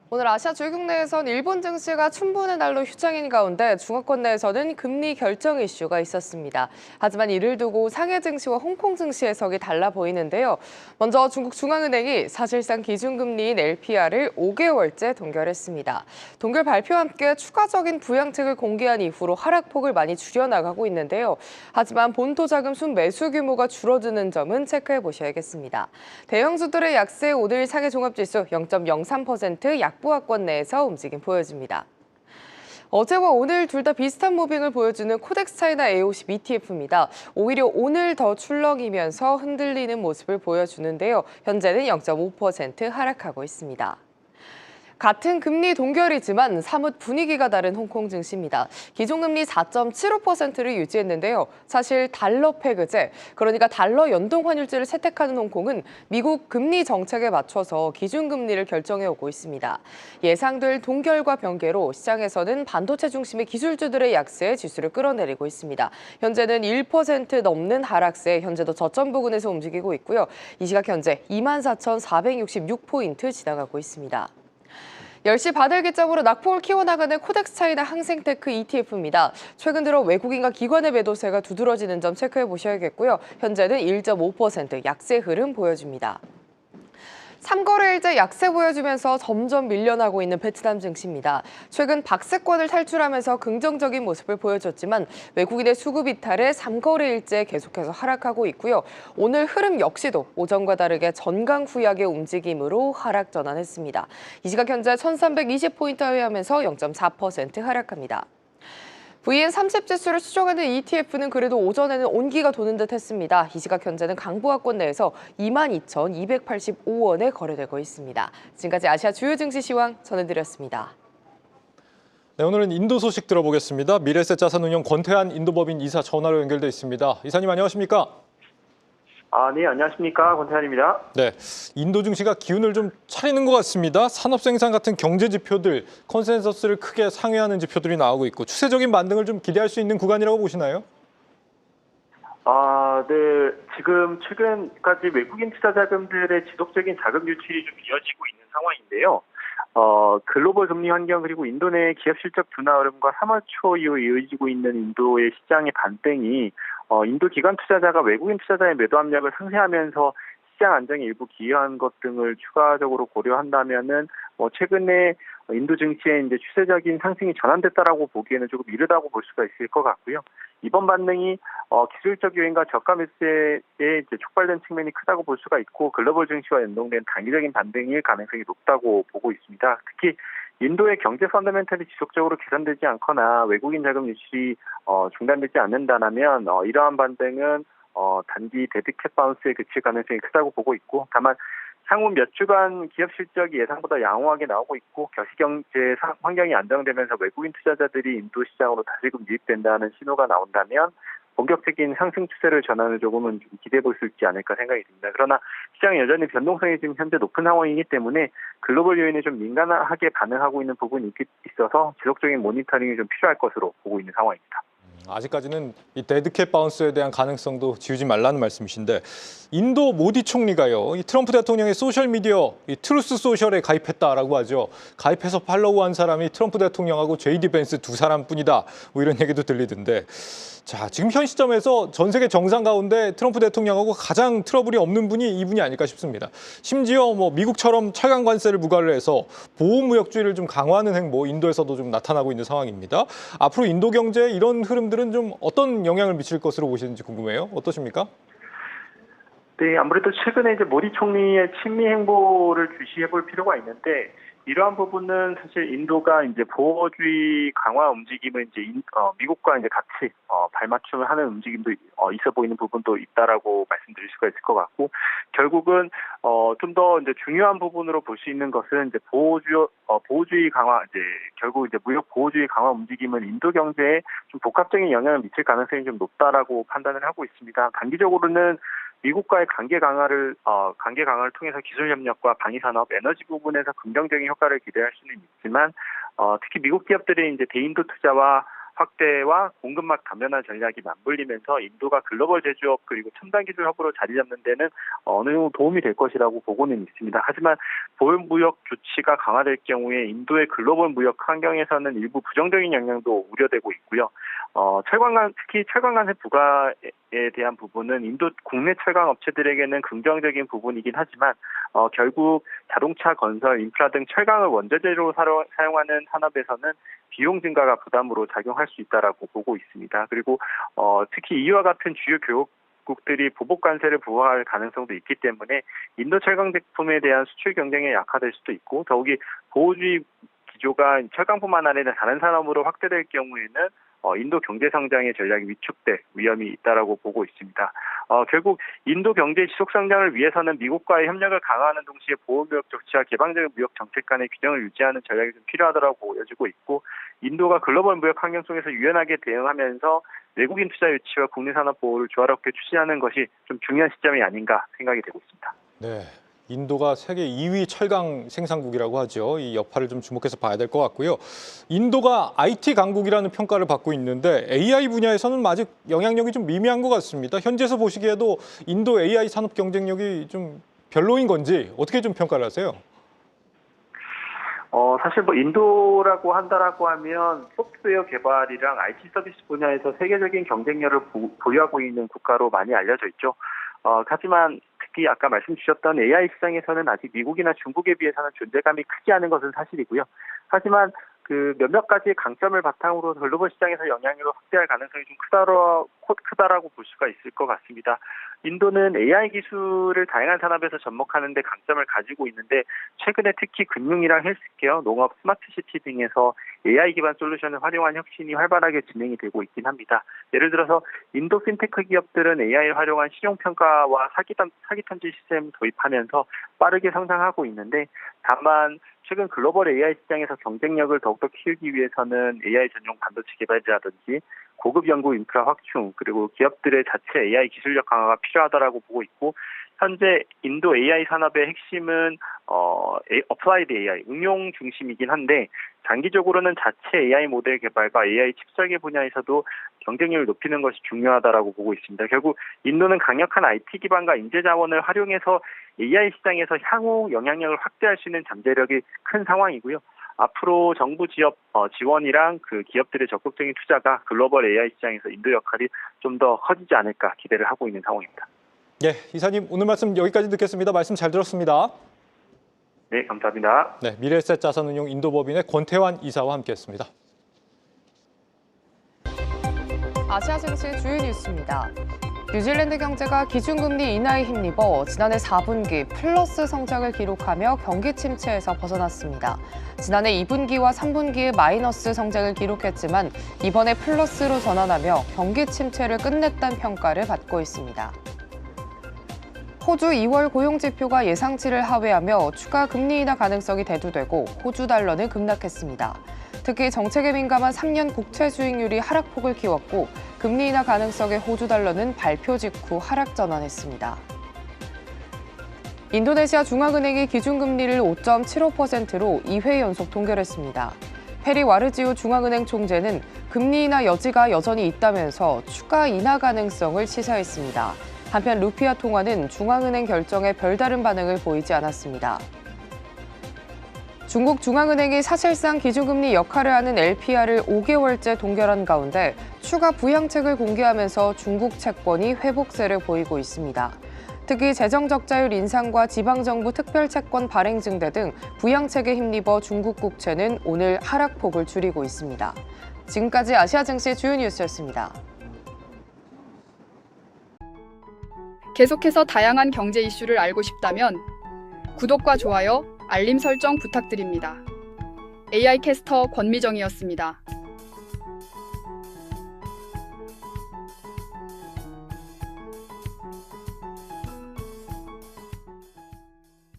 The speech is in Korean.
오늘 아시아 주요 국내에선 일본 증시가 춘분의 날로 휴장인 가운데 중화권 내에서는 금리 결정 이슈가 있었습니다. 하지만 이를 두고 상해 증시와 홍콩 증시 해석이 달라 보이는데요. 먼저 중국 중앙은행이 사실상 기준금리인 LPR을 5개월째 동결했습니다. 동결 발표와 함께 추가적인 부양책을 공개한 이후로 하락폭을 많이 줄여나가고 있는데요. 하지만 본토 자금 순매수 규모가 줄어드는 점은 체크해 보셔야겠습니다. 대형주들의 약세 오늘 상해 종합지수 0.03% 약보합권 내에서 움직임 보여집니다. 어제와 오늘 둘 다 비슷한 무빙을 보여주는 코덱스 차이나 A50 ETF입니다. 오히려 오늘 더 출렁이면서 흔들리는 모습을 보여주는데요. 현재는 0.5% 하락하고 있습니다. 같은 금리 동결이지만 사뭇 분위기가 다른 홍콩 증시입니다. 기존금리 4.75%를 유지했는데요. 사실 달러 패그제, 그러니까 달러 연동 환율제를 채택하는 홍콩은 미국 금리 정책에 맞춰서 기준금리를 결정해 오고 있습니다. 예상될 동결과 변개로 시장에서는 반도체 중심의 기술주들의 약세에 지수를 끌어내리고 있습니다. 현재는 1% 넘는 하락세, 현재도 저점 부근에서 움직이고 있고요. 이 시각 현재 24,466포인트 지나가고 있습니다. 10시 바늘 기점으로 낙폭을 키워나가는 코덱스 차이나 항생테크 ETF입니다. 최근 들어 외국인과 기관의 매도세가 두드러지는 점 체크해 보셔야겠고요. 현재는 1.5% 약세 흐름 보여줍니다. 3거래일째 약세 보여주면서 점점 밀려나고 있는 베트남 증시입니다. 최근 박스권을 탈출하면서 긍정적인 모습을 보여줬지만 외국인의 수급 이탈에 3거래일째 계속해서 하락하고 있고요. 오늘 흐름 역시도 오전과 다르게 전강후약의 움직임으로 하락 전환했습니다. 이 시각 현재 1320포인트 하회하면서 0.4% 하락합니다. VN30 지수를 수정하는 ETF는 그래도 오전에는 온기가 도는 듯 했습니다. 이 시각 현재는 강보합권 내에서 22,285원에 거래되고 있습니다. 지금까지 아시아 주요 증시 시황 전해드렸습니다. 네, 오늘은 인도 소식 들어보겠습니다. 미래에셋 자산운용 권태한 인도법인 이사 전화로 연결돼 있습니다. 이사님 안녕하십니까? 네, 안녕하십니까. 권태환입니다. 네, 인도 증시가 기운을 좀 차리는 것 같습니다. 산업 생산 같은 경제 지표들, 컨센서스를 크게 상회하는 지표들이 나오고 있고 추세적인 반등을 좀 기대할 수 있는 구간이라고 보시나요? 네. 지금 최근까지 외국인 투자 자금들의 지속적인 자금 유출이 좀 이어지고 있는 상황인데요. 글로벌 금리 환경 그리고 인도 내 기업 실적 둔화 흐름과 3월 초 이후 이어지고 있는 인도의 시장의 반등이 인도 기관 투자자가 외국인 투자자의 매도 압력을 상쇄하면서 시장 안정에 일부 기여한 것 등을 추가적으로 고려한다면은 최근에 인도 증시의 이제 추세적인 상승이 전환됐다라고 보기에는 조금 이르다고 볼 수가 있을 것 같고요. 이번 반등이 기술적 요인과 저가 매수세에 이제 촉발된 측면이 크다고 볼 수가 있고 글로벌 증시와 연동된 단기적인 반등일 가능성이 높다고 보고 있습니다. 특히 인도의 경제 펀더멘털이 지속적으로 개선되지 않거나 외국인 자금 유출이 중단되지 않는다면 이러한 반등은 단기 데드캣 바운스에 그칠 가능성이 크다고 보고 있고 다만 향후 몇 주간 기업 실적이 예상보다 양호하게 나오고 있고 거시경제 환경이 안정되면서 외국인 투자자들이 인도 시장으로 다시금 유입된다는 신호가 나온다면 본격적인 상승 추세를 전환을 조금은 좀 기대해 볼 수 있지 않을까 생각이 듭니다. 그러나 시장이 여전히 변동성이 지금 현재 높은 상황이기 때문에 글로벌 요인에 좀 민감하게 반응하고 있는 부분이 있어서 지속적인 모니터링이 좀 필요할 것으로 보고 있는 상황입니다. 아직까지는 이 데드캣 바운스에 대한 가능성도 지우지 말라는 말씀이신데 인도 모디 총리가요, 이 트럼프 대통령의 소셜 미디어 이 트루스 소셜에 가입했다라고 하죠. 가입해서 팔로우한 사람이 트럼프 대통령하고 JD 벤스 두 사람뿐이다. 뭐 이런 얘기도 들리던데. 자, 지금 현 시점에서 전 세계 정상 가운데 트럼프 대통령하고 가장 트러블이 없는 분이 이분이 아닐까 싶습니다. 심지어 뭐 미국처럼 차관 관세를 부과를 해서 보호무역주의를 좀 강화하는 행보 인도에서도 좀 나타나고 있는 상황입니다. 앞으로 인도 경제에 이런 흐름들은 좀 어떤 영향을 미칠 것으로 보시는지 궁금해요. 어떠십니까? 네, 아무래도 최근에 이제 모디 총리의 친미 행보를 주시해 볼 필요가 있는데 이러한 부분은 사실 인도가 이제 보호주의 강화 움직임을 이제 미국과 이제 같이 발맞춤을 하는 움직임도 있어 보이는 부분도 있다라고 말씀드릴 수가 있을 것 같고 결국은 좀 더 이제 중요한 부분으로 볼 수 있는 것은 이제 보호주의 강화 이제 결국 이제 무역 보호주의 강화 움직임은 인도 경제에 좀 복합적인 영향을 미칠 가능성이 좀 높다라고 판단을 하고 있습니다. 단기적으로는 미국과의 관계 강화를 통해서 기술 협력과 방위 산업, 에너지 부분에서 긍정적인 효과를 기대할 수는 있지만 특히 미국 기업들의 이제 대인도 투자와 확대와 공급망 다변화 전략이 맞물리면서 인도가 글로벌 제조업 그리고 첨단 기술 허브로 자리 잡는 데는 어느 정도 도움이 될 것이라고 보고는 있습니다. 하지만 보호무역 조치가 강화될 경우에 인도의 글로벌 무역 환경에서는 일부 부정적인 영향도 우려되고 있고요. 특히 철강간세 부과에 대한 부분은 인도 국내 철강 업체들에게는 긍정적인 부분이긴 하지만 결국 자동차, 건설, 인프라 등 철강을 원자재로 사용하는 산업에서는 비용 증가가 부담으로 작용할 수 있다라고 보고 있습니다. 그리고 특히 이와 같은 주요 교역국들이 보복 관세를 부과할 가능성도 있기 때문에 인도 철강 제품에 대한 수출 경쟁에 약화될 수도 있고 더욱이 보호주의 기조가 철강뿐만 아니라 다른 산업으로 확대될 경우에는 인도 경제 성장의 전략이 위축될 위험이 있다라고 보고 있습니다. 결국 인도 경제 지속 성장을 위해서는 미국과의 협력을 강화하는 동시에 보호무역 조치와 개방적인 무역 정책 간의 균형을 유지하는 전략이 좀 필요하다고 보여지고 있고 인도가 글로벌 무역 환경 속에서 유연하게 대응하면서 외국인 투자 유치와 국내 산업 보호를 조화롭게 추진하는 것이 좀 중요한 시점이 아닌가 생각이 되고 있습니다. 네. 인도가 세계 2위 철강 생산국이라고 하죠. 이 여파를 좀 주목해서 봐야 될 것 같고요. 인도가 IT 강국이라는 평가를 받고 있는데 AI 분야에서는 아직 영향력이 좀 미미한 것 같습니다. 현지에서 보시기에도 인도 AI 산업 경쟁력이 좀 별로인 건지 어떻게 좀 평가를 하세요? 사실 인도라고 한다라고 하면 소프트웨어 개발이랑 IT 서비스 분야에서 세계적인 경쟁력을 보유하고 있는 국가로 많이 알려져 있죠. 하지만 특히 아까 말씀 주셨던 AI 시장에서는 아직 미국이나 중국에 비해서는 존재감이 크지 않은 것은 사실이고요. 하지만 몇몇 가지 강점을 바탕으로 글로벌 시장에서 영향력을 확대할 가능성이 좀 크다라고 볼 수가 있을 것 같습니다. 인도는 AI 기술을 다양한 산업에서 접목하는 데 강점을 가지고 있는데 최근에 특히 금융이랑 헬스케어, 농업, 스마트시티 등에서 AI 기반 솔루션을 활용한 혁신이 활발하게 진행이 되고 있긴 합니다. 예를 들어서 인도 핀테크 기업들은 AI를 활용한 신용평가와 사기 탐지 시스템을 도입하면서 빠르게 성장하고 있는데 다만 최근 글로벌 AI 시장에서 경쟁력을 더욱더 키우기 위해서는 AI 전용 반도체 개발이라든지 고급 연구 인프라 확충 그리고 기업들의 자체 AI 기술력 강화가 필요하다라고 보고 있고 현재 인도 AI 산업의 핵심은 어플라이드 AI, 응용 중심이긴 한데 장기적으로는 자체 AI 모델 개발과 AI 칩 설계 분야에서도 경쟁력을 높이는 것이 중요하다라고 보고 있습니다. 결국 인도는 강력한 IT 기반과 인재 자원을 활용해서 AI 시장에서 향후 영향력을 확대할 수 있는 잠재력이 큰 상황이고요. 앞으로 정부 지원이랑 기업들의 적극적인 투자가 글로벌 AI 시장에서 인도 역할이 좀 더 커지지 않을까 기대를 하고 있는 상황입니다. 네, 이사님 오늘 말씀 여기까지 듣겠습니다. 말씀 잘 들었습니다. 네, 감사합니다. 네, 미래에셋 자산운용 인도법인의 권태환 이사와 함께했습니다. 아시아 증시 주요 뉴스입니다. 뉴질랜드 경제가 기준금리 인하에 힘입어 지난해 4분기 플러스 성장을 기록하며 경기 침체에서 벗어났습니다. 지난해 2분기와 3분기에 마이너스 성장을 기록했지만 이번에 플러스로 전환하며 경기 침체를 끝냈다는 평가를 받고 있습니다. 호주 2월 고용지표가 예상치를 하회하며 추가 금리 인하 가능성이 대두되고 호주 달러는 급락했습니다. 특히 정책에 민감한 3년 국채 수익률이 하락폭을 키웠고 금리 인하 가능성의 호주 달러는 발표 직후 하락 전환했습니다. 인도네시아 중앙은행이 기준금리를 5.75%로 2회 연속 동결했습니다. 페리 와르지오 중앙은행 총재는 금리 인하 여지가 여전히 있다면서 추가 인하 가능성을 시사했습니다. 한편 루피아 통화는 중앙은행 결정에 별다른 반응을 보이지 않았습니다. 중국 중앙은행이 사실상 기준금리 역할을 하는 LPR을 5개월째 동결한 가운데 추가 부양책을 공개하면서 중국 채권이 회복세를 보이고 있습니다. 특히 재정적자율 인상과 지방정부 특별채권 발행 증대 등 부양책에 힘입어 중국 국채는 오늘 하락폭을 줄이고 있습니다. 지금까지 아시아 증시 주요 뉴스였습니다. 계속해서 다양한 경제 이슈를 알고 싶다면 구독과 좋아요, 알림 설정 부탁드립니다. AI 캐스터 권미정이었습니다.